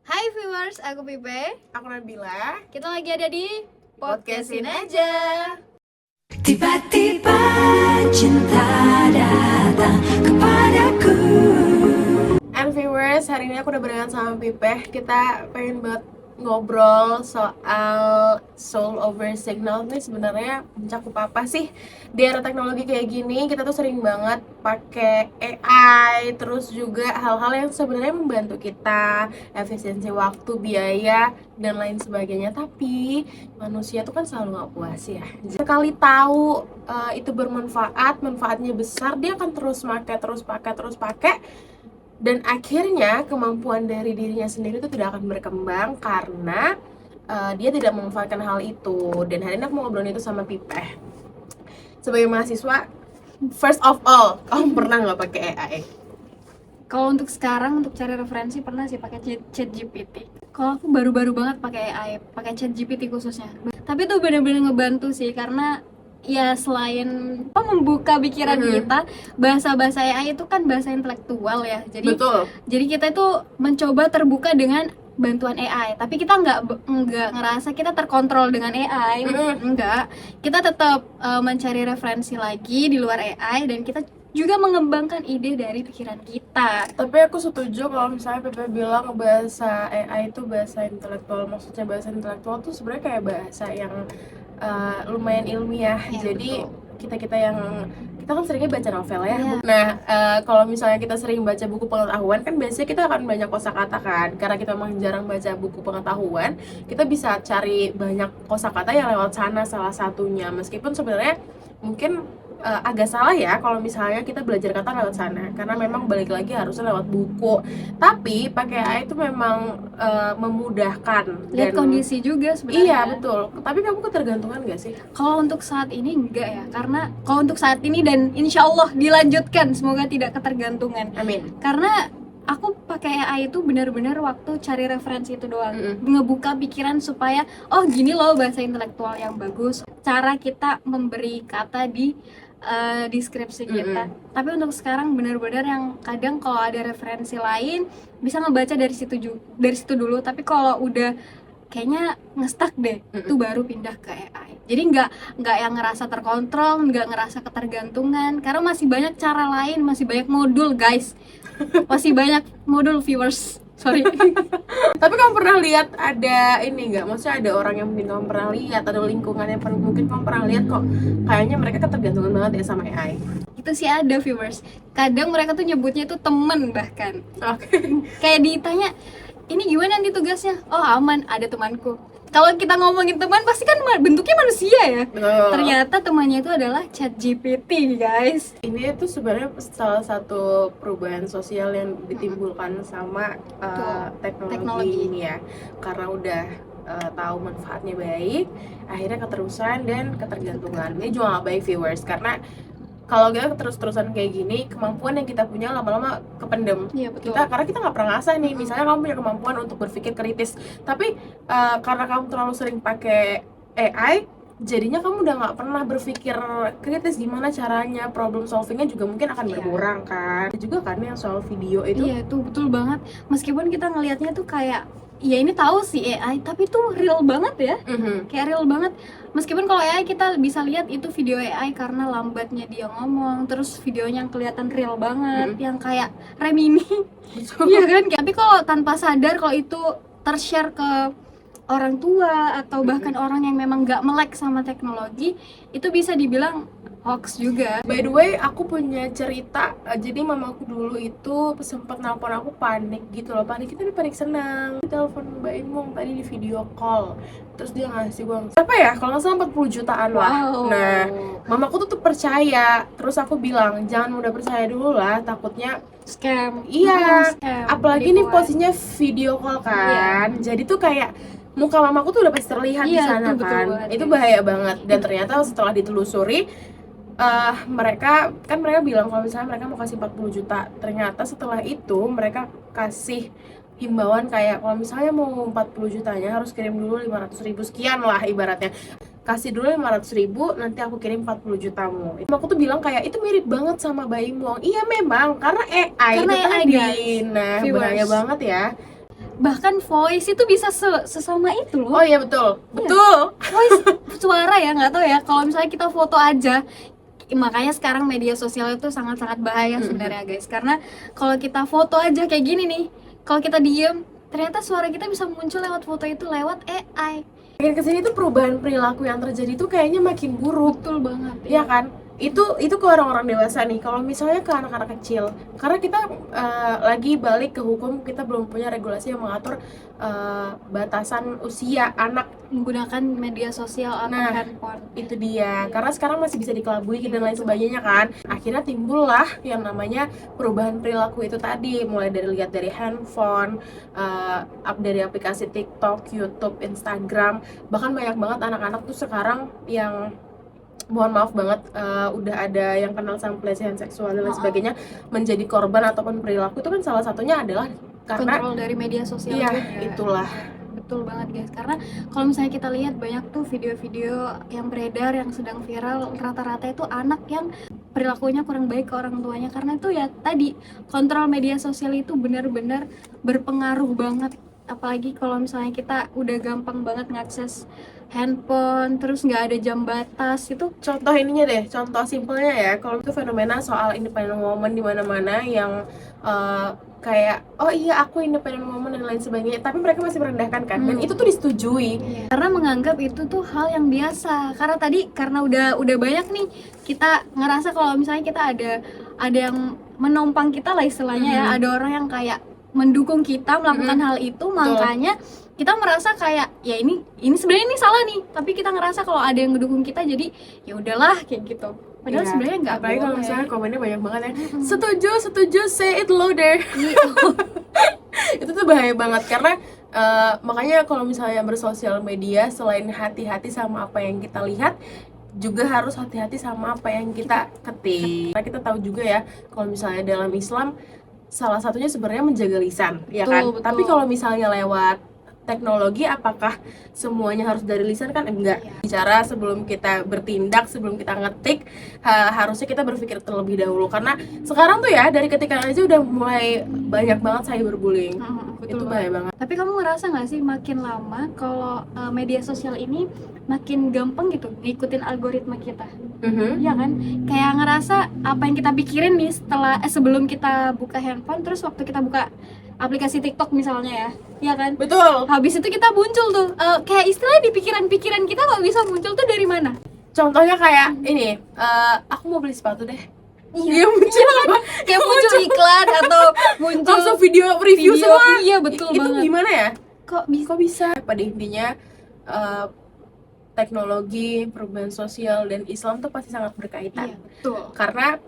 Hai viewers, aku Pipe. Aku Nabila. Kita lagi ada di Podcastin aja. Tiba-tiba cinta datang kepadaku. And viewers, hari ini aku udah barengan sama Pipe. Kita pengen banget ngobrol soal soul over signal. Ini sebenarnya mencakup apa sih? Di era teknologi kayak gini, kita tuh sering banget pakai AI, terus juga hal-hal yang sebenarnya membantu kita, efisiensi waktu, biaya, dan lain sebagainya. Tapi manusia tuh kan selalu nggak puas ya. Sekali tahu itu bermanfaat, manfaatnya besar, dia akan terus pakai. Dan akhirnya kemampuan dari dirinya sendiri itu tidak akan berkembang karena dia tidak memanfaatkan hal itu. Dan hari ini aku mau ngobrolin itu sama Pipeh. Sebagai mahasiswa, first of all, kamu pernah nggak pakai AI? Kalau untuk sekarang untuk cari referensi pernah sih pakai ChatGPT. Kalau aku baru-baru banget pakai AI, pakai ChatGPT khususnya. Tapi itu benar-benar ngebantu sih karena ya selain membuka pikiran kita, bahasa-bahasa AI itu kan bahasa intelektual ya. Betul. Jadi kita itu mencoba terbuka dengan bantuan AI, tapi kita nggak ngerasa kita terkontrol dengan AI. Enggak, kita tetap mencari referensi lagi di luar AI dan kita juga mengembangkan ide dari pikiran kita. Tapi aku setuju kalau misalnya Pepe bilang bahasa AI itu bahasa intelektual. Maksudnya bahasa intelektual tuh sebenarnya kayak bahasa yang lumayan ilmiah. Ya, Jadi betul. kita kan seringnya baca novel ya. Iya. Nah, kalau misalnya kita sering baca buku pengetahuan kan biasanya kita akan banyak kosakata kan. Karena kita memang jarang baca buku pengetahuan, kita bisa cari banyak kosakata yang lewat sana salah satunya. Meskipun sebenarnya mungkin agak salah ya kalau misalnya kita belajar kata lewat sana, karena memang balik lagi harusnya lewat buku. Tapi pakai AI itu memang memudahkan Lihat dan kondisi juga sebenarnya. iya betul. Tapi kamu ketergantungan gak sih? Kalau untuk saat ini enggak ya, karena kalau untuk saat ini dan insya Allah dilanjutkan, semoga tidak ketergantungan. Amin. Karena aku pakai AI itu benar-benar waktu cari referensi itu doang, ngebuka pikiran supaya oh gini loh bahasa intelektual yang bagus, cara kita memberi kata di deskripsi kita. Tapi untuk sekarang benar-benar yang kadang kalau ada referensi lain bisa ngebaca dari situ dulu, tapi kalau udah kayaknya ngestak deh, itu baru pindah ke AI. Jadi nggak yang ngerasa terkontrol, nggak ngerasa ketergantungan, karena masih banyak cara lain, masih banyak modul guys, masih banyak modul viewers. Sorry. Tapi kamu pernah lihat ada ini nggak? Maksudnya ada orang yang mungkin kamu pernah lihat, ada lingkungan yang mungkin kamu pernah lihat kok kayaknya mereka ketergantungan banget ya sama AI. Itu sih ada viewers. Kadang mereka tuh nyebutnya itu temen bahkan. Oke. Kayak ditanya, ini gimana nanti tugasnya? Oh aman, ada temanku. Kalau kita ngomongin teman pasti kan bentuknya manusia ya. Betul. Ternyata temannya itu adalah ChatGPT guys. Ini tuh sebenarnya salah satu perubahan sosial yang ditimbulkan sama teknologi ini ya. Karena udah tahu manfaatnya baik, akhirnya keterusan dan ketergantungan. Ini juga nggak baik viewers, karena kalau kita terus-terusan kayak gini, kemampuan yang kita punya lama-lama kependem. Iya, betul. Karena kita nggak pernah ngasah nih. Misalnya kamu punya kemampuan untuk berpikir kritis, tapi karena kamu terlalu sering pakai AI, jadinya kamu udah nggak pernah berpikir kritis gimana caranya, problem solvingnya juga mungkin akan berkurang kan. Ada juga kan yang soal video itu. Iya, itu betul banget. Meskipun kita ngelihatnya tuh kayak ya ini tahu sih AI, tapi tuh real banget ya. Kayak real banget. Meskipun kalau AI kita bisa lihat itu video AI karena lambatnya dia ngomong, terus videonya yang kelihatan real banget, yang kayak Remini. Iya kan? Tapi kalau tanpa sadar kalau itu tershare ke orang tua atau bahkan orang yang memang nggak melek sama teknologi, itu bisa dibilang hoax juga. By the way, aku punya cerita. Jadi mamaku dulu itu sempat nelpon aku panik gitu loh. Panik itu panik senang. Telepon Mbak Imong tadi di video call. Terus dia ngasih uang berapa ya? Kalau nggak salah 40 jutaan lah. Wow. Nah, mamaku tuh percaya. Terus aku bilang, jangan mudah percaya dulu lah, takutnya Scam. iya. Scam. Apalagi nih Penipuan. posisinya video call kan. Jadi tuh kayak muka mamaku tuh udah pasti terlihat di Iya, sana itu betul kan. banget, Itu guys. bahaya banget. Dan ternyata setelah ditelusuri, mereka bilang kalau misalnya mereka mau kasih 40 juta. Ternyata setelah itu mereka kasih himbauan kayak kalau misalnya mau 40 jutanya harus kirim dulu 500.000 sekian lah ibaratnya. Kasih dulu 500.000, nanti aku kirim 40 jutamu. Aku tuh bilang kayak itu mirip banget sama Baim Wong. Iya memang, karena AI Karena itu AI, tadi. guys. Nah, Viewers. bahaya banget ya. bahkan voice itu bisa sesama itu loh. Oh iya betul, betul. Voice suara ya, nggak tahu ya, kalau misalnya kita foto aja. Makanya sekarang media sosial itu sangat-sangat bahaya sebenarnya guys, karena kalau kita foto aja kayak gini nih, kalau kita diem ternyata suara kita bisa muncul lewat foto itu lewat AI. Makin kesini tuh perubahan perilaku yang terjadi tuh kayaknya makin buruk. Betul banget Ya kan? Itu ke orang-orang dewasa nih. Kalau misalnya ke anak-anak kecil, karena kita lagi balik ke hukum, kita belum punya regulasi yang mengatur batasan usia anak menggunakan media sosial atau Nah, handphone. itu dia, karena sekarang masih bisa dikelabui dan lain sebagainya kan. Akhirnya timbullah yang namanya perubahan perilaku itu tadi, mulai dari lihat dari handphone, dari aplikasi TikTok, YouTube, Instagram, bahkan banyak banget anak-anak tuh sekarang yang mohon maaf banget udah ada yang kenal sama pelecehan seksual dan lain sebagainya, menjadi korban ataupun perilaku itu kan salah satunya adalah karena Kontrol dari media sosial iya juga. itulah. Betul banget guys, karena kalau misalnya kita lihat banyak tuh video-video yang beredar yang sedang viral, rata-rata itu anak yang perilakunya kurang baik ke orang tuanya, karena itu ya tadi, kontrol media sosial itu benar-benar berpengaruh banget. Apalagi kalau misalnya kita udah gampang banget ngakses handphone, terus nggak ada jam batas, itu Contoh ininya deh, contoh simpelnya ya, kalau itu fenomena soal independent woman di mana-mana yang kayak oh iya aku independent woman dan lain sebagainya, tapi mereka masih merendahkan kan, dan itu tuh disetujui. karena menganggap itu tuh hal yang biasa. Karena tadi karena udah banyak nih kita ngerasa kalau misalnya kita ada yang menompang kita lah istilahnya ya, ada orang yang kayak mendukung kita melakukan hal itu, makanya kita merasa kayak ya ini sebenarnya ini salah nih, tapi kita ngerasa kalau ada yang mendukung kita jadi ya udahlah kayak gitu. Padahal sebenarnya nggak apalagi kalau boleh. misalnya komennya banyak banget ya setuju say it louder. Itu tuh bahaya banget, karena makanya kalau misalnya bersosial media, selain hati-hati sama apa yang kita lihat, juga harus hati-hati sama apa yang kita ketik. Karena kita tahu juga ya, kalau misalnya dalam Islam salah satunya sebenarnya menjaga lisan, ya kan? Betul. Tapi kalau misalnya lewat teknologi, apakah semuanya harus dari lisan? Kan enggak. Bicara sebelum kita bertindak, sebelum kita ngetik, harusnya kita berpikir terlebih dahulu, karena sekarang tuh ya dari ketikan aja udah mulai banyak banget cyberbullying. Itu bahaya banget. Tapi kamu ngerasa nggak sih makin lama kalau media sosial ini makin gampang gitu ngikutin algoritma kita? Iya kan? Kayak ngerasa apa yang kita pikirin nih sebelum kita buka handphone, terus waktu kita buka aplikasi TikTok misalnya ya, iya kan? Betul. Habis itu kita muncul tuh, kayak istilahnya di pikiran-pikiran kita kok bisa muncul tuh dari mana? Contohnya kayak ini, aku mau beli sepatu deh. Iya, muncul apa? kayak muncul iklan atau muncul Langsung video review video, semua. iya, betul Itu banget. gimana ya? kok Kok bisa? Pada intinya teknologi, perubahan sosial, dan Islam tuh pasti sangat berkaitan. Iya, betul. Karena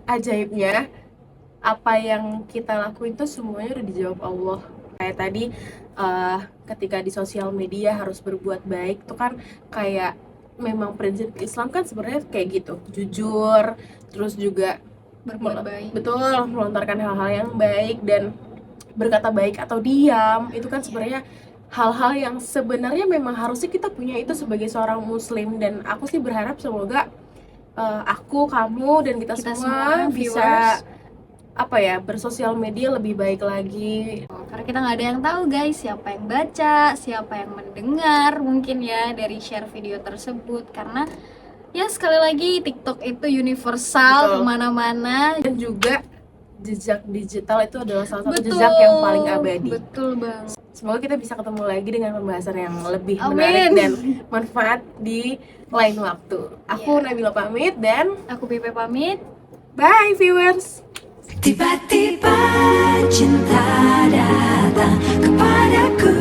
ajaibnya apa yang kita lakuin tuh semuanya udah dijawab Allah. Kayak tadi ketika di sosial media harus berbuat baik tuh kan kayak memang prinsip Islam kan sebenarnya kayak gitu, jujur, terus juga Berbuat baik. betul, melontarkan hal-hal yang baik dan berkata baik atau diam. Itu kan sebenarnya hal-hal yang sebenarnya memang harusnya kita punya itu sebagai seorang muslim. Dan aku sih berharap semoga aku, kamu, dan kita semua bisa viewers, bersosial media lebih baik lagi. karena kita nggak ada yang tahu guys siapa yang baca, siapa yang mendengar mungkin ya dari share video tersebut. Karena ya sekali lagi TikTok itu universal, Betul. kemana-mana. Dan juga jejak digital itu adalah salah satu jejak yang paling abadi. Betul bang. Semoga kita bisa ketemu lagi dengan pembahasan yang lebih Amin. menarik dan manfaat di lain waktu. Aku Nabila pamit dan Aku Pipe pamit. bye viewers. Tiba-tiba cinta datang kepadaku.